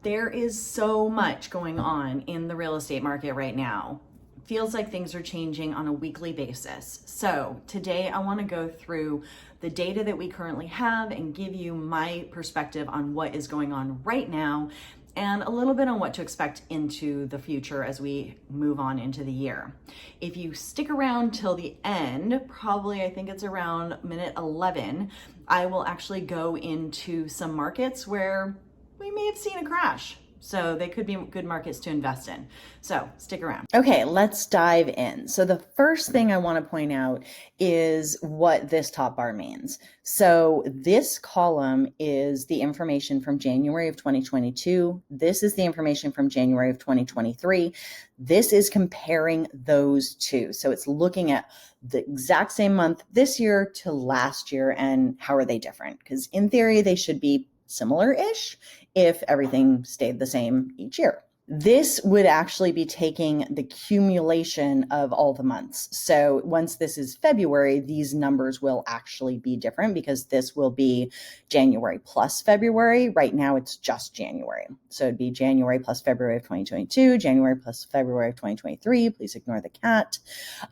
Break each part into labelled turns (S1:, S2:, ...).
S1: There is so much going on in the real estate market right now. Feels like things are changing on a weekly basis. So today I want to go through the data that we currently have and give you my perspective on what is going on right now and a little bit on what to expect into the future as we move on into the year. If you stick around till the end, probably I think it's around minute 11, I will actually go into some markets where we may have seen a crash. So they could be good markets to invest in. So stick around. Okay, let's dive in. So the first thing I want to point out is what this top bar means. So this column is the information from January of 2022. This is the information from January of 2023. This is comparing those two. So it's looking at the exact same month this year to last year and how are they different? Because in theory, they should be similar-ish if everything stayed the same each year. This would actually be taking the accumulation of all the months. So once this is February, these numbers will actually be different because this will be January plus February. Right now it's just January. So it'd be January plus February of 2022, January plus February of 2023. Please ignore the cat.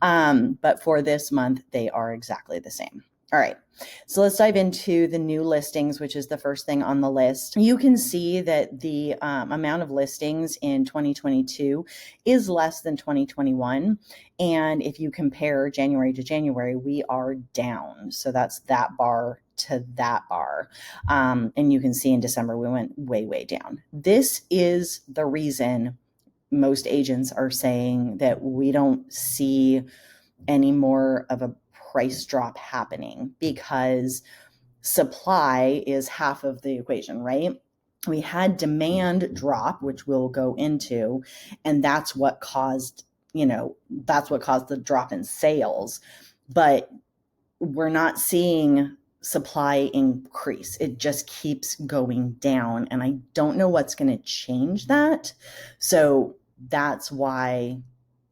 S1: But for this month, they are exactly the same. All right, so let's dive into the new listings, which is the first thing on the list. You can see that the amount of listings in 2022 is less than 2021. And if you compare January to January, we are down. So that's that bar to that bar. And you can see in December, we went way, way down. This is the reason most agents are saying that we don't see any more of a price drop happening because supply is half of the equation, right? We had demand drop, which we'll go into, and that's what caused the drop in sales. But we're not seeing supply increase. It just keeps going down. And I don't know what's going to change that. So that's why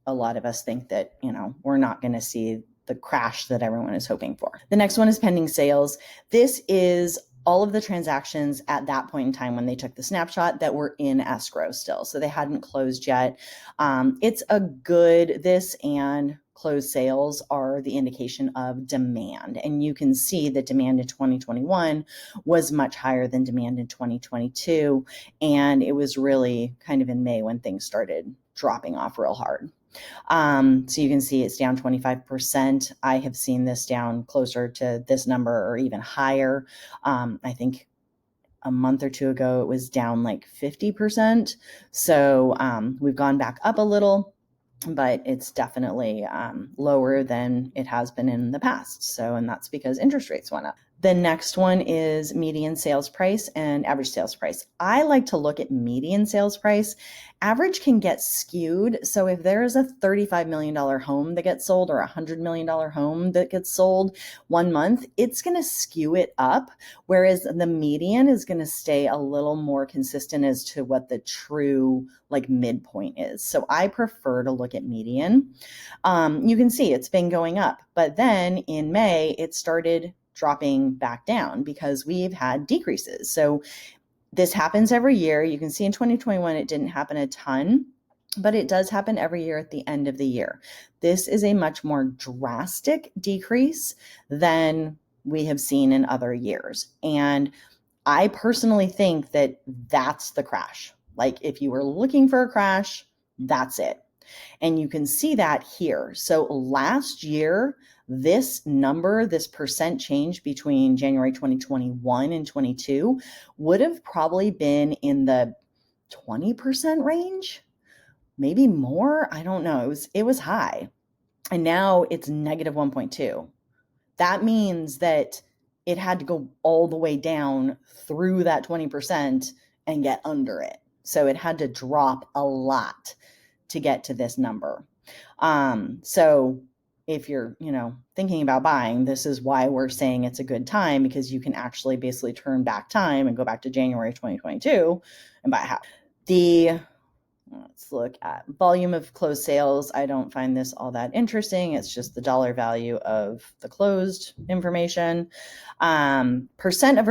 S1: a lot of us think that, we're not going to see the crash that everyone is hoping for. The next one is pending sales. This is all of the transactions at that point in time when they took the snapshot that were in escrow still. So they hadn't closed yet. This and closed sales are the indication of demand. And you can see that demand in 2021 was much higher than demand in 2022. And it was really kind of in May when things started dropping off real hard. So you can see it's down 25%. I have seen this down closer to this number or even higher. I think a month or two ago, it was down like 50%. So we've gone back up a little, but it's definitely lower than it has been in the past. And that's because interest rates went up. The next one is median sales price and average sales price. I like to look at median sales price. Average can get skewed. So if there is a $35 million home that gets sold or a $100 million home that gets sold one month, it's going to skew it up. Whereas the median is going to stay a little more consistent as to what the true midpoint is. So I prefer to look at median. You can see it's been going up, but then in May, it started dropping back down because we've had decreases. So this happens every year. You can see in 2021, it didn't happen a ton, but it does happen every year at the end of the year. This is a much more drastic decrease than we have seen in other years. And I personally think that that's the crash. If you were looking for a crash, that's it. And you can see that here. So last year, this number, this percent change between January 2021 and 22 would have probably been in the 20% range, maybe more. I don't know. It was high. And now it's negative 1.2. That means that it had to go all the way down through that 20% and get under it. So it had to drop a lot to get to this number. So if you're, thinking about buying, this is why we're saying it's a good time, because you can actually basically turn back time and go back to January 2022 and buy a house. The Let's look at volume of closed sales. I don't find this all that interesting. It's just the dollar value of the closed information. Percent of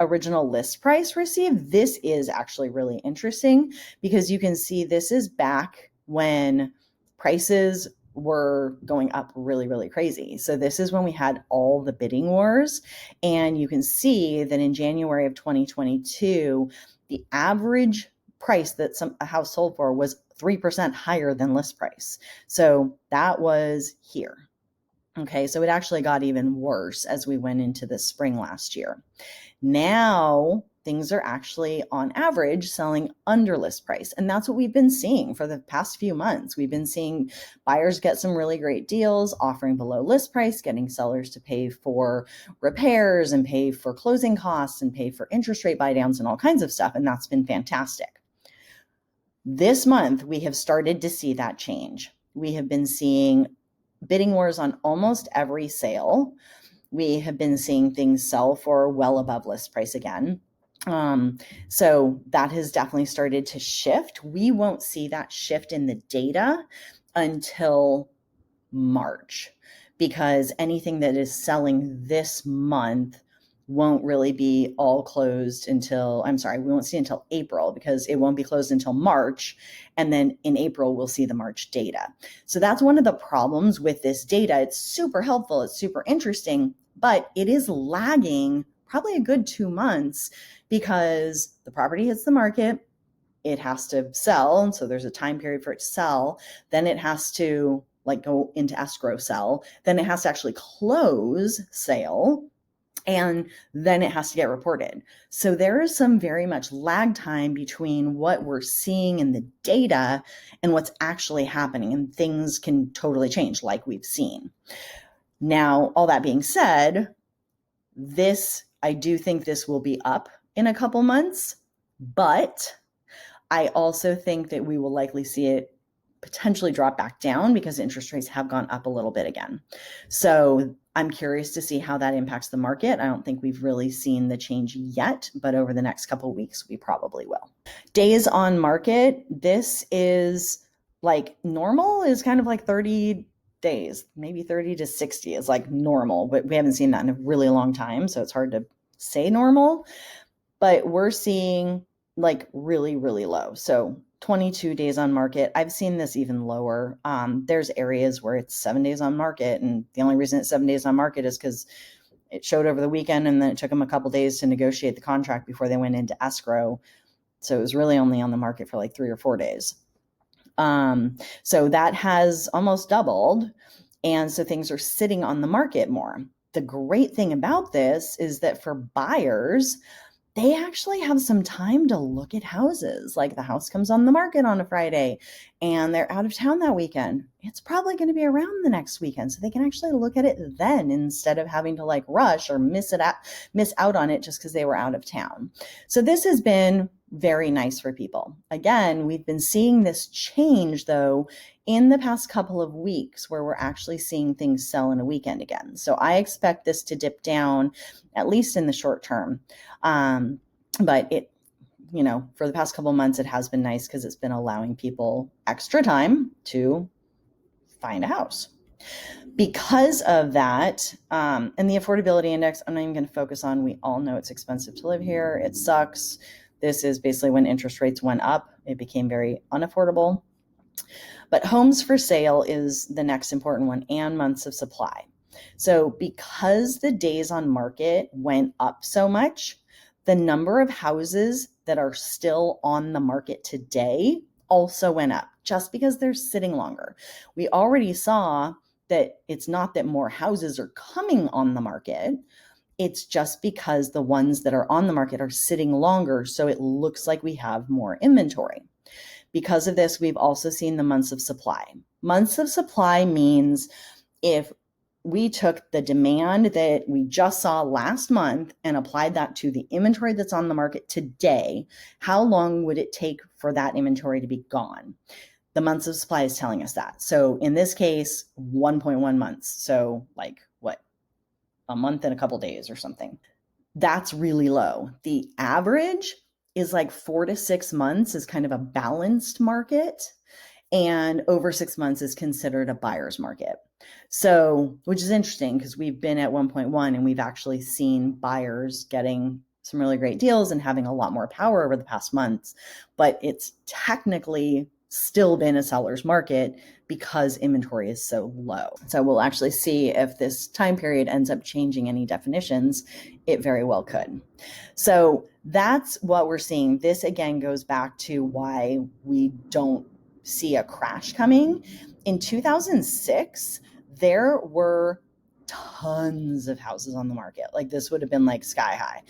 S1: original list price received. This is actually really interesting because you can see this is back when prices were going up really, really crazy. So this is when we had all the bidding wars. And you can see that in January of 2022, the average price that a house sold for was 3% higher than list price. So that was here. Okay, so it actually got even worse as we went into the spring last year. Now things are actually on average selling under list price. And that's what we've been seeing for the past few months. We've been seeing buyers get some really great deals, offering below list price, getting sellers to pay for repairs and pay for closing costs and pay for interest rate buy downs and all kinds of stuff. And that's been fantastic. This month, we have started to see that change. We have been seeing bidding wars on almost every sale. We have been seeing things sell for well above list price again. So that has definitely started to shift. We won't see that shift in the data until March, because anything that is selling this month won't really be all closed until, we won't see until April, because it won't be closed until March. And then in April, we'll see the March data. So that's one of the problems with this data. It's super helpful. It's super interesting, but it is lagging probably a good 2 months because the property hits the market, it has to sell. And so there's a time period for it to sell. Then it has to go into escrow sell. Then it has to actually close sale. And then it has to get reported. So there is some very much lag time between what we're seeing in the data and what's actually happening. And things can totally change like we've seen. Now, all that being said, I do think this will be up in a couple months, but I also think that we will likely see it potentially drop back down because interest rates have gone up a little bit again. So I'm curious to see how that impacts the market. I don't think we've really seen the change yet, but over the next couple of weeks, we probably will. Days on market, this is normal is kind of 30 days, maybe 30 to 60 is normal, but we haven't seen that in a really long time. So it's hard to say normal, but we're seeing really, really low. So 22 days on market. I've seen this even lower. There's areas where it's 7 days on market. And the only reason it's 7 days on market is because it showed over the weekend and then it took them a couple days to negotiate the contract before they went into escrow. So it was really only on the market for 3 or 4 days. So that has almost doubled. And so things are sitting on the market more. The great thing about this is that for buyers, they actually have some time to look at houses. The house comes on the market on a Friday and they're out of town that weekend. It's probably going to be around the next weekend. So they can actually look at it then instead of having to rush or miss out on it just because they were out of town. So this has been very nice for people. Again, we've been seeing this change though in the past couple of weeks where we're actually seeing things sell in a weekend again. So I expect this to dip down at least in the short term. But it, for the past couple of months, it has been nice because it's been allowing people extra time to find a house. Because of that, and the affordability index, I'm not even going to focus on. We all know it's expensive to live here. It sucks. This is basically when interest rates went up, it became very unaffordable. But homes for sale is the next important one, and months of supply. So because the days on market went up so much, the number of houses that are still on the market today also went up just because they're sitting longer. We already saw that it's not that more houses are coming on the market. It's just because the ones that are on the market are sitting longer. So it looks like we have more inventory. Because of this, we've also seen the months of supply. Months of supply means if we took the demand that we just saw last month and applied that to the inventory that's on the market today, how long would it take for that inventory to be gone? The months of supply is telling us that. So in this case, 1.1 months. So a month and a couple days or something. That's really low. The average is like 4 to 6 months is kind of a balanced market, and over 6 months is considered a buyer's market. So, which is interesting because we've been at 1.1 and we've actually seen buyers getting some really great deals and having a lot more power over the past months, but it's technically still been a seller's market because inventory is so low. So we'll actually see if this time period ends up changing any definitions. It very well could. So that's what we're seeing. This again goes back to why we don't see a crash coming. In 2006, there were tons of houses on the market. Like this would have been like sky high.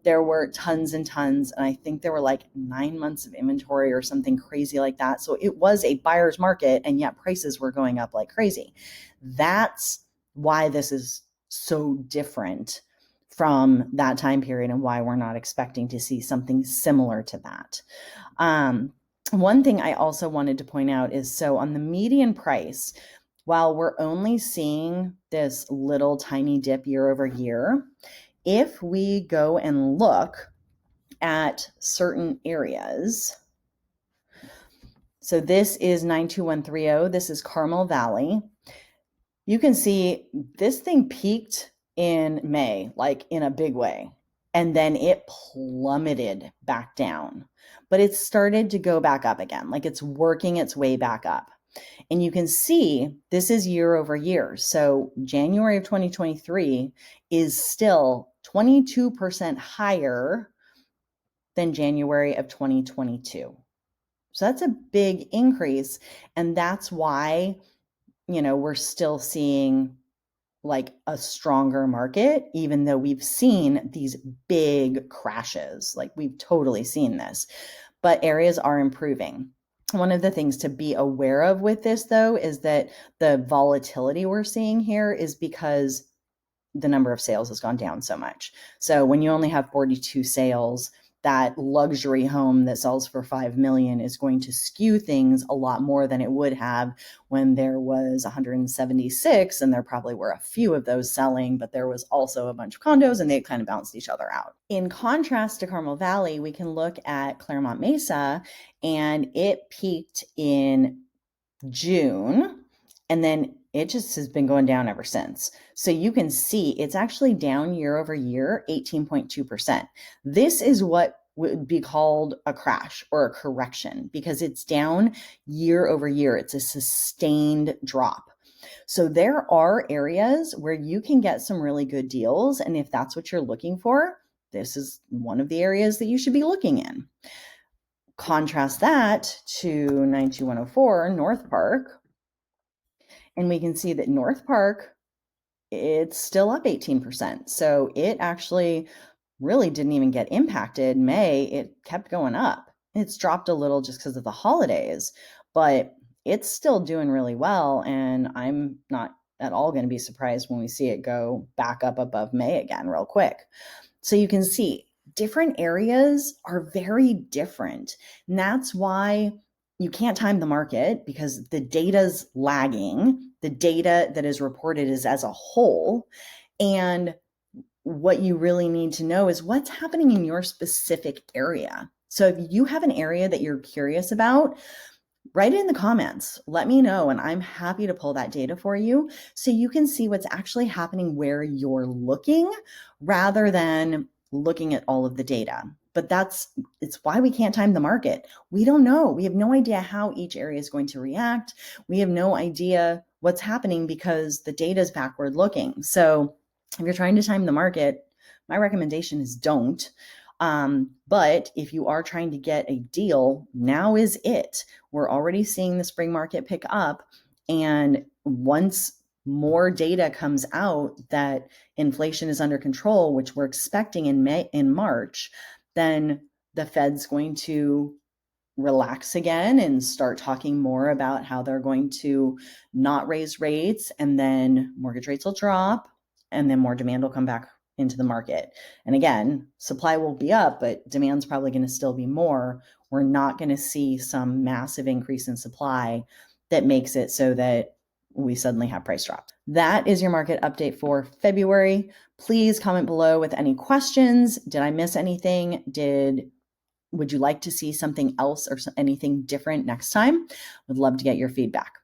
S1: There were tons and tons, and I think there were like 9 months of inventory or something crazy like that. So it was a buyer's market, and yet prices were going up like crazy. That's why this is so different from that time period and why we're not expecting to see something similar to that. One thing I also wanted to point out is, so on the median price, while we're only seeing this little tiny dip year over year, if we go and look at certain areas, so this is 92130, this is Carmel Valley. You can see this thing peaked in May, like in a big way, and then it plummeted back down, but it started to go back up again, like it's working its way back up. And you can see this is year over year. So January of 2023 is still 22% higher than January of 2022. So that's a big increase. And that's why, we're still seeing like a stronger market, even though we've seen these big crashes. Like we've totally seen this, but areas are improving. One of the things to be aware of with this, though, is that the volatility we're seeing here is because the number of sales has gone down so much. So when you only have 42 sales, that luxury home that sells for $5 million is going to skew things a lot more than it would have when there was 176, and there probably were a few of those selling, but there was also a bunch of condos and they kind of balanced each other out. In contrast to Carmel Valley, we can look at Clairemont Mesa, and it peaked in June, and then it just has been going down ever since. So you can see it's actually down year over year, 18.2%. This is what would be called a crash or a correction because it's down year over year. It's a sustained drop. So there are areas where you can get some really good deals. And if that's what you're looking for, this is one of the areas that you should be looking in. Contrast that to 92104 North Park. And we can see that North Park, it's still up 18%. So it actually really didn't even get impacted. May, it kept going up. It's dropped a little just because of the holidays, but it's still doing really well. And I'm not at all going to be surprised when we see it go back up above May again real quick. So you can see different areas are very different. And that's why you can't time the market because the data's lagging. The data that is reported is as a whole. And what you really need to know is what's happening in your specific area. So if you have an area that you're curious about, write it in the comments. Let me know, and I'm happy to pull that data for you so you can see what's actually happening where you're looking rather than looking at all of the data. But it's why we can't time the market. We don't know. We have no idea how each area is going to react. We have no idea what's happening because the data is backward looking. So if you're trying to time the market, my recommendation is don't. But if you are trying to get a deal, now is it. We're already seeing the spring market pick up. And once more data comes out that inflation is under control, which we're expecting in March, then the Fed's going to relax again and start talking more about how they're going to not raise rates, and then mortgage rates will drop, and then more demand will come back into the market. And again, supply will be up, but demand's probably going to still be more. We're not going to see some massive increase in supply that makes it so that we suddenly have price drops. That is your market update for February. Please comment below with any questions. Did I miss anything? Did Would you like to see something else or anything different next time? Would love to get your feedback.